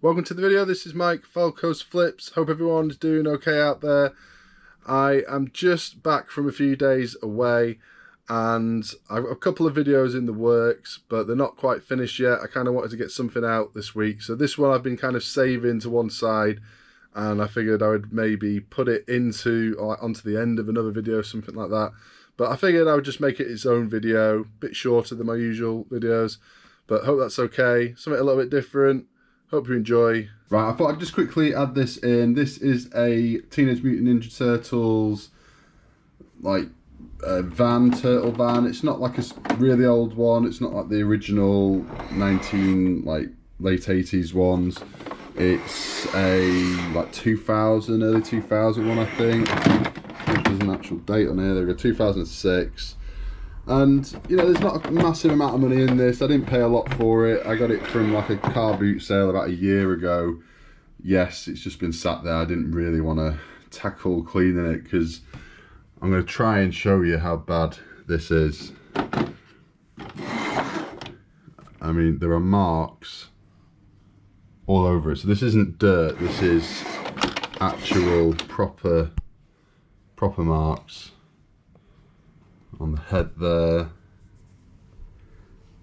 Welcome to the video. This is Mike, Falco's Flips. Hope everyone's doing okay out there. I am just back from a few days away and I've got a couple of videos in the works, but they're not quite finished yet. I kind of wanted to get something out this week. So this one I've been kind of saving to one side, and I figured I would maybe put it onto the end of another video, something like that. But I figured I would just make it its own video, a bit shorter than my usual videos. But hope that's okay. Something a little bit different. Hope you enjoy. Right, I thought I'd just quickly add this in. This is a Teenage Mutant Ninja Turtles turtle van. It's not like a really old one. It's not like the original late 80s ones. It's a 2000, early 2000 one, I think. There's an actual date on here. There we go, 2006. And you know, there's not a massive amount of money in this. I didn't pay a lot for it. I got it from like a car boot sale about a year ago. Yes, it's just been sat there. I didn't really want to tackle cleaning it because I'm going to try and show you how bad this is. I mean, there are marks all over it. So this isn't dirt. This is actual proper marks. On the head there,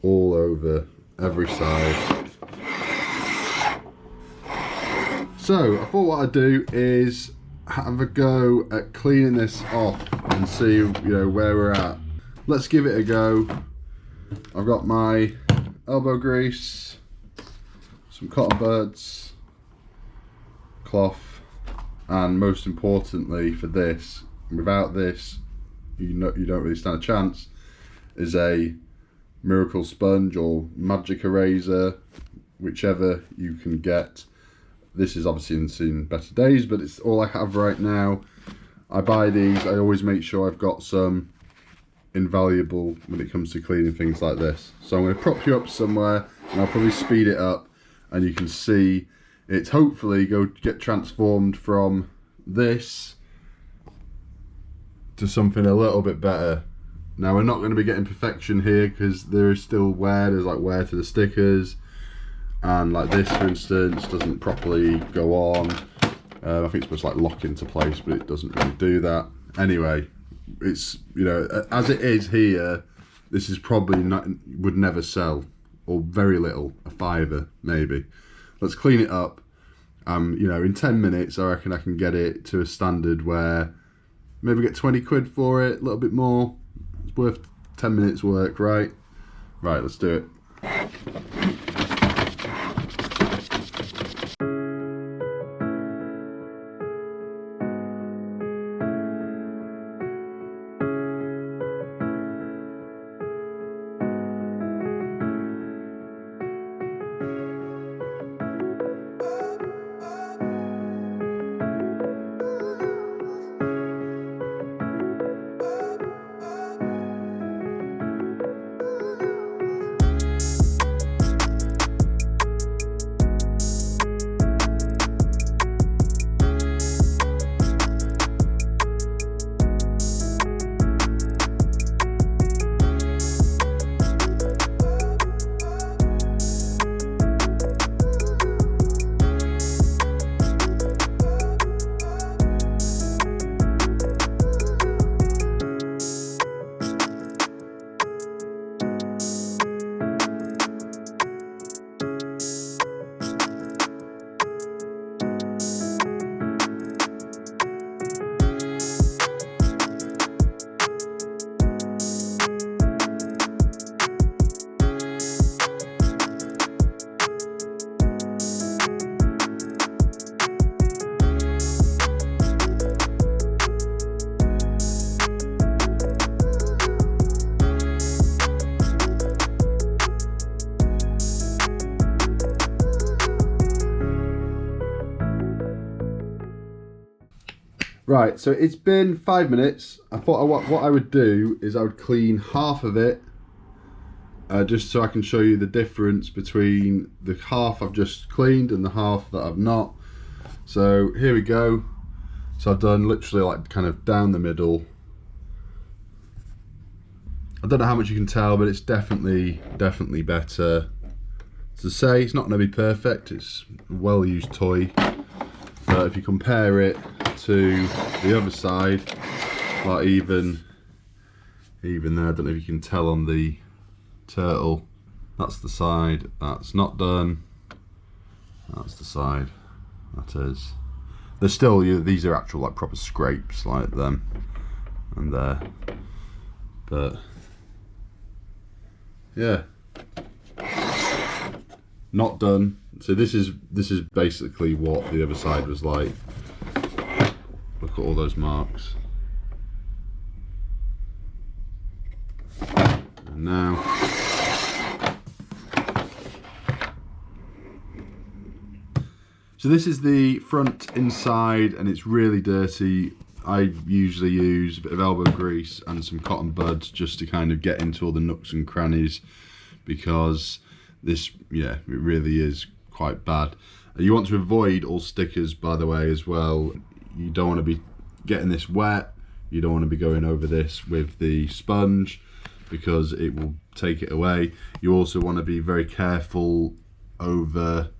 all over every side. So I thought what I'd do is have a go at cleaning this off and see, you know, where we're at. Let's give it a go. I've got my elbow grease, some cotton buds, cloth, and most importantly for this, without this you don't really stand a chance, is a miracle sponge or magic eraser, whichever you can get. This is obviously seen better days, but it's all I have right now. I buy these. I always make sure I've got some invaluable when it comes to cleaning things like this. So I'm going to prop you up somewhere and I'll probably speed it up and you can see it hopefully get transformed from this to something a little bit better. Now we're not going to be getting perfection here because there is still wear. There's like wear to the stickers, and like this for instance doesn't properly go on. I think it's supposed to like lock into place, but it doesn't really do that. Anyway, it's, you know, as it is here, this is probably would never sell, or very little, a £5 maybe. Let's clean it up. You know, in 10 minutes I reckon I can get it to a standard where maybe get 20 quid for it, a little bit more. It's worth 10 minutes work, right? Right, let's do it. Right, so it's been 5 minutes. I thought what I would do is I would clean half of it, just so I can show you the difference between the half I've just cleaned and the half that I've not. So here we go. So I've done literally like kind of down the middle. I don't know how much you can tell, but it's definitely better To say, it's not going to be perfect, it's a well-used toy, but if you compare it to the other side, like even there, I don't know if you can tell on the turtle, that's the side that's not done, that's the side that is. There's still, these are actual like proper scrapes like them and there, but yeah, not done. So this is basically what the other side was like. Look at all those marks. And now so this is the front inside, and it's really dirty. I usually use a bit of elbow grease and some cotton buds just to kind of get into all the nooks and crannies, because this, yeah, it really is quite bad. You want to avoid all stickers, by the way, as well. You don't want to be getting this wet. You don't want to be going over this with the sponge because it will take it away. You also want to be very careful over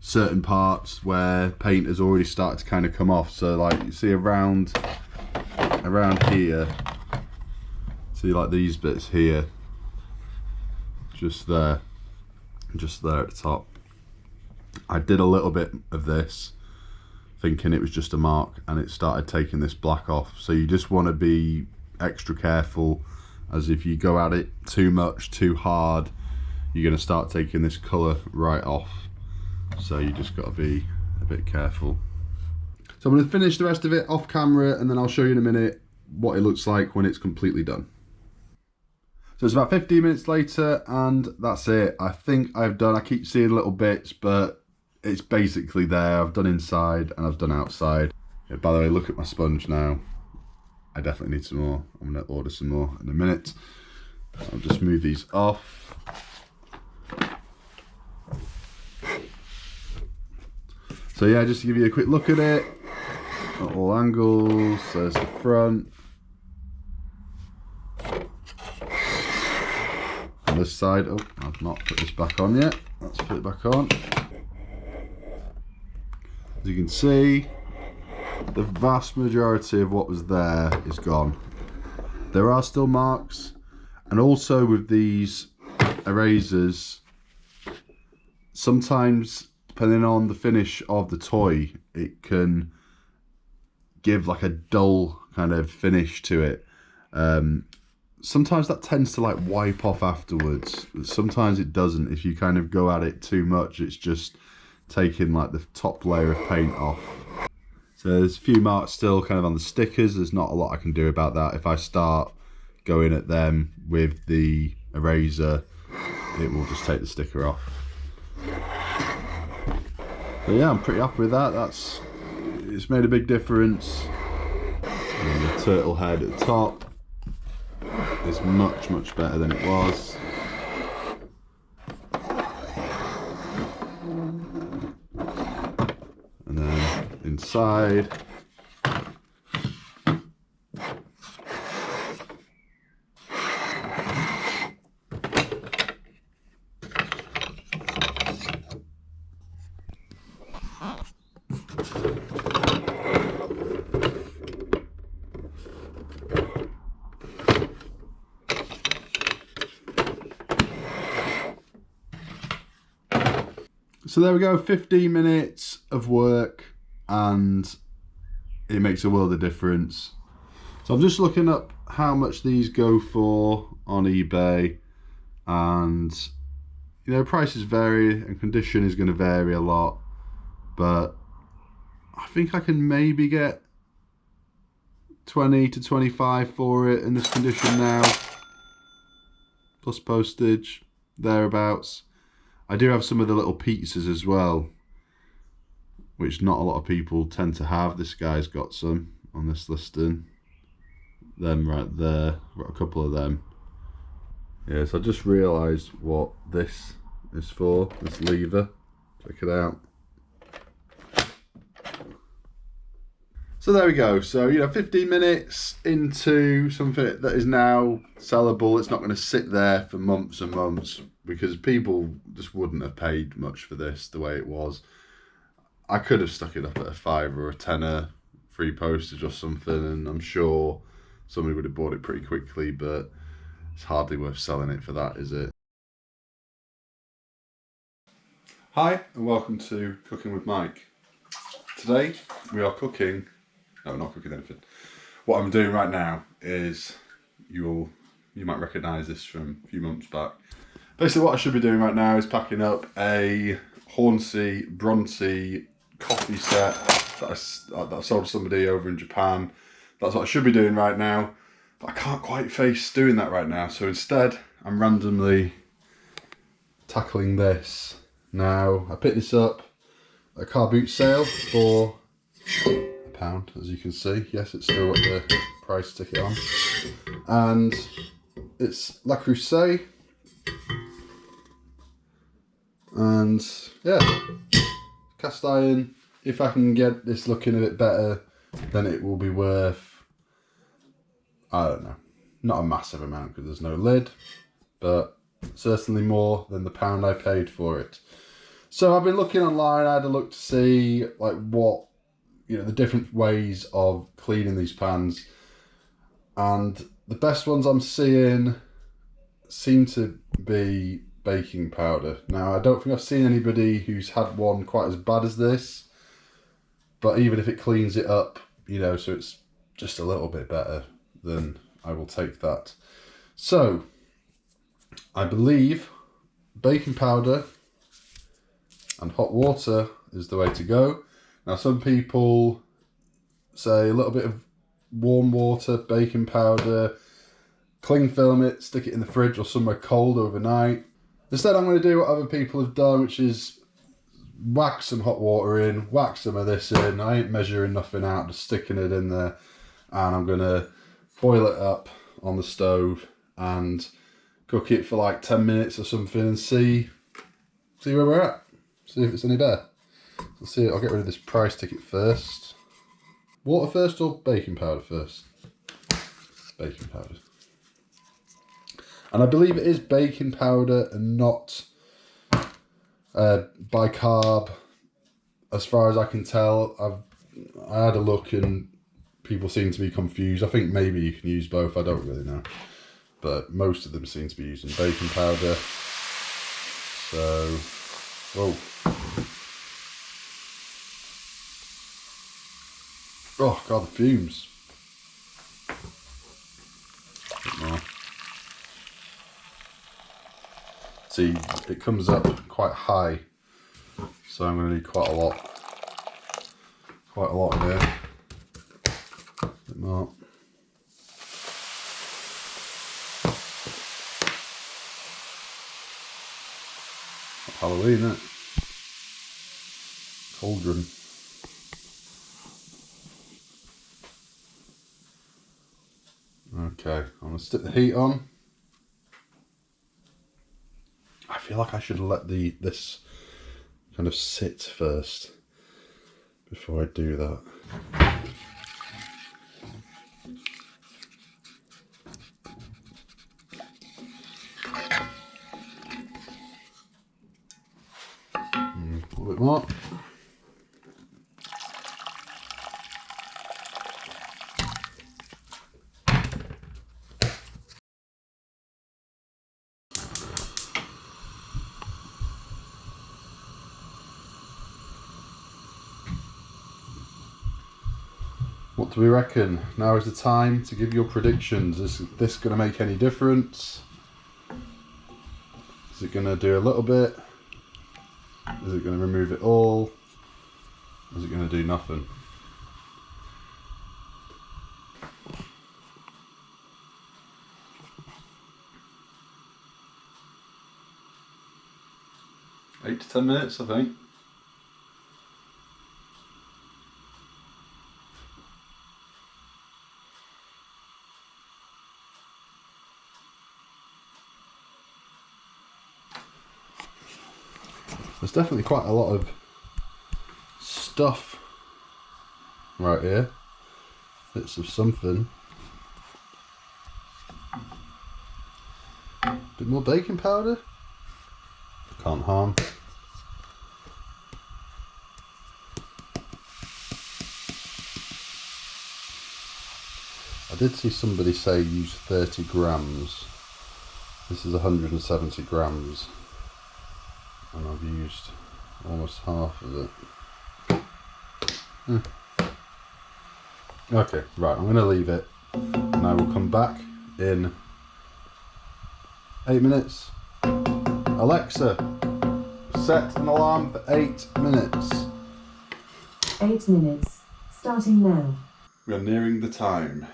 certain parts where paint has already started to kind of come off. So like you see around here, see like these bits here, just there at the top. I did a little bit of this thinking it was just a mark, and it started taking this black off. So you just want to be extra careful, as if you go at it too much, too hard, you're going to start taking this colour right off. So you just got to be a bit careful. So I'm going to finish the rest of it off camera, and then I'll show you in a minute what it looks like when it's completely done. So it's about 15 minutes later, and that's it. I think I've done, I keep seeing little bits, but it's basically there. I've done inside and I've done outside. Yeah, by the way, look at my sponge now. I definitely need some more. I'm going to order some more in a minute. I'll just move these off. So yeah, just to give you a quick look at it, at all angles. There's the front. On this side, oh, I've not put this back on yet. Let's put it back on. As you can see, the vast majority of what was there is gone. There are still marks, and also with these erasers, sometimes depending on the finish of the toy, it can give like a dull kind of finish to it. Sometimes that tends to like wipe off afterwards. Sometimes it doesn't. If you kind of go at it too much, it's just taking like the top layer of paint off. So there's a few marks still kind of on the stickers. There's not a lot I can do about that. If I start going at them with the eraser, it will just take the sticker off. But yeah, I'm pretty happy with that. It's made a big difference. And the turtle head at the top is much, much better than it was. And then inside, so there we go, 15 minutes of work, and it makes a world of difference. So I'm just looking up how much these go for on eBay, and you know, prices vary and condition is going to vary a lot, but I think I can maybe get 20 to 25 for it in this condition now, plus postage, thereabouts. I do have some of the little pizzas as well, which not a lot of people tend to have. This guy's got some on this listing. Them right there, got a couple of them. Yes, I just realised what this is for, this lever. Check it out. So there we go. So, 15 minutes into something that is now sellable. It's not going to sit there for months and months because people just wouldn't have paid much for this the way it was. I could have stuck it up at a £5 or a tenner, free postage or something, and I'm sure somebody would have bought it pretty quickly, but it's hardly worth selling it for that, is it? Hi, and welcome to Cooking with Mike. Today we are cooking. No, we're not cooking anything. What I'm doing right now is, you might recognise this from a few months back. Basically what I should be doing right now is packing up a Hornsey Bronzy coffee set that I sold to somebody over in Japan. That's what I should be doing right now, but I can't quite face doing that right now, so instead I'm randomly tackling this. Now, I picked this up at a car boot sale for £1, as you can see. Yes, it's still got the price ticket on. And it's Le Creuset. And yeah, cast iron. If I can get this looking a bit better, then it will be worth, I don't know, not a massive amount because there's no lid, but certainly more than the £1 I paid for it. So I've been looking online. I had a look to see like what, the different ways of cleaning these pans, and the best ones I'm seeing seem to be baking powder. Now, I don't think I've seen anybody who's had one quite as bad as this, but even if it cleans it up, so it's just a little bit better, then I will take that. So I believe baking powder and hot water is the way to go. Now, some people say a little bit of warm water, baking powder, cling film it, stick it in the fridge or somewhere cold overnight. Instead, I'm going to do what other people have done, which is whack some hot water in, whack some of this in. I ain't measuring nothing out, just sticking it in there. And I'm going to boil it up on the stove and cook it for like 10 minutes or something and see where we're at. See if it's any better. Let's see. I'll get rid of this price ticket first. Water first or baking powder first? Baking powder. And I believe it is baking powder and not bicarb, as far as I can tell. I had a look and people seem to be confused. I think maybe you can use both, I don't really know. But most of them seem to be using baking powder. So, whoa. Oh God, the fumes. See, it comes up quite high, so I'm going to need quite a lot in here. A bit more. Halloween, isn't it? Cauldron. Okay, I'm going to stick the heat on. I feel like I should let this kind of sit first before I do that. A little bit more. What do we reckon? Now is the time to give your predictions. Is this going to make any difference? Is it going to do a little bit? Is it going to remove it all? Is it going to do nothing? Eight to 10 minutes, I think. There's definitely quite a lot of stuff right here. bits of something. Bit more baking powder. Can't harm. I did see somebody say use 30 grams. This is 170 grams. And I've used almost half of it. Okay, right, I'm going to leave it. And I will come back in 8 minutes. Alexa, set an alarm for 8 minutes. 8 minutes, starting now. We're nearing the time.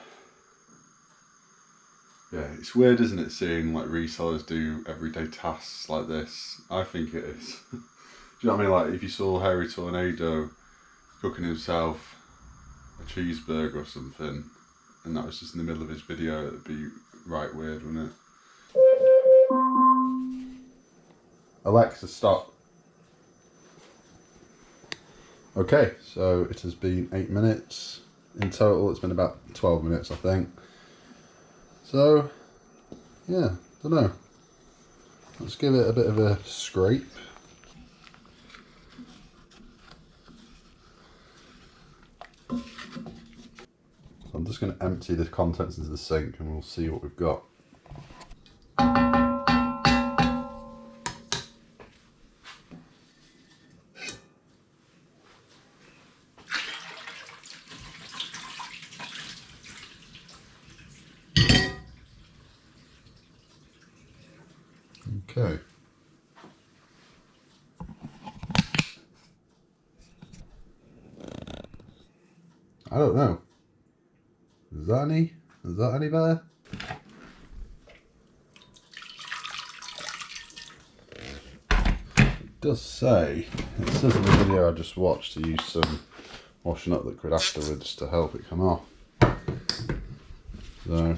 Yeah, it's weird, isn't it, seeing like resellers do everyday tasks like this? I think it is. Do you know what I mean? Like if you saw Harry Tornado cooking himself a cheeseburger or something, and that was just in the middle of his video, it'd be right weird, wouldn't it? Alexa, stop. Okay, so it has been 8 minutes. In total, it's been about 12 minutes, I think. So, yeah, don't know. Let's give it a bit of a scrape. I'm just going to empty the contents into the sink and we'll see what we've got. Okay. I don't know. Is that any better? It does say, it says in the video I just watched to use some washing up liquid afterwards to help it come off. So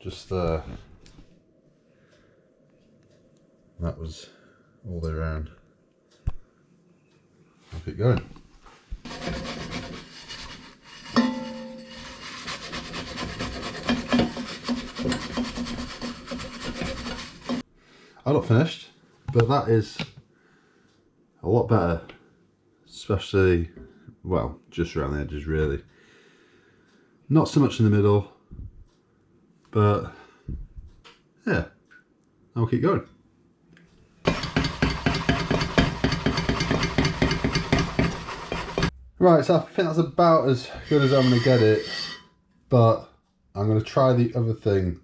just there. That was all the way around. I'll keep going. I'm not finished, but that is a lot better, especially, well, just around the edges really. Not so much in the middle, but yeah, I'll keep going. Right, so I think that's about as good as I'm going to get it, but I'm going to try the other thing,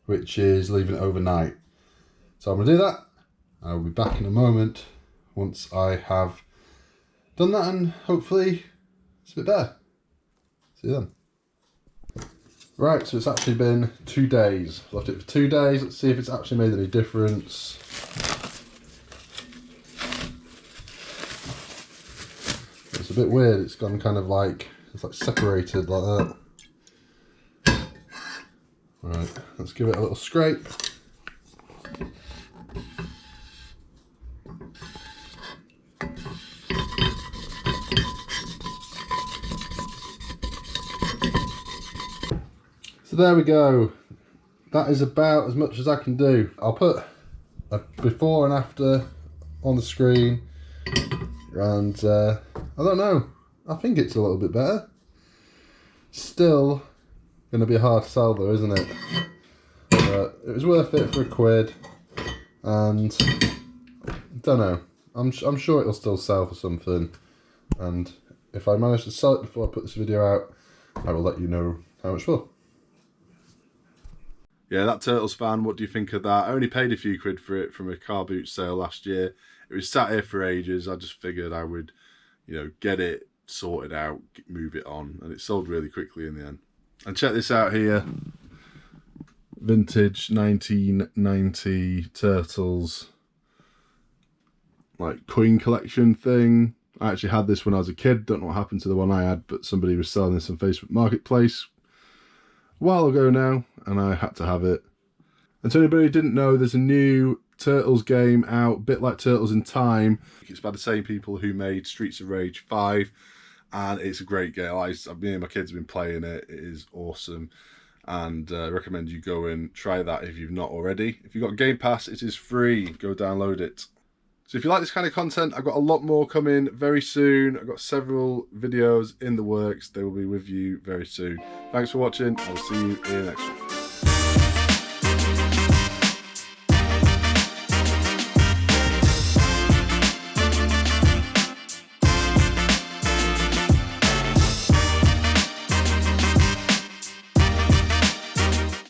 which is leaving it overnight. So I'm going to do that. I'll be back in a moment once I have done that, and hopefully it's a bit better. See you then. Right, so it's actually been 2 days. Left it for 2 days. Let's see if it's actually made any difference. It's a bit weird. It's gone kind of like, it's like separated like that. Right, let's give it a little scrape. So there we go. That is about as much as I can do. I'll put a before and after on the screen, and I don't know, I think it's a little bit better. Still gonna be hard to sell though, isn't it? But it was worth it for £1, and I don't know, I'm sure it'll still sell for something, and if I manage to sell it before I put this video out, I will let you know how much for. Yeah, that Turtles fan, what do you think of that? I only paid a few quid for it from a car boot sale last year. It was sat here for ages. I just figured I would, you know, get it sorted out, move it on, and it sold really quickly in the end. And check this out here. Vintage 1990 Turtles, like coin collection thing. I actually had this when I was a kid. Don't know what happened to the one I had, but somebody was selling this on Facebook Marketplace a while ago now, and I had to have it. And to anybody who didn't know, there's a new Turtles game out, a bit like Turtles in Time. It's by the same people who made Streets of Rage 5, and it's a great game. Me and my kids have been playing it. It is awesome, and I recommend you go and try that if you've not already. If you've got Game Pass, it is free. Go download it. So if you like this kind of content, I've got a lot more coming very soon. I've got several videos in the works. They will be with you very soon. Thanks for watching. I'll see you in the next one.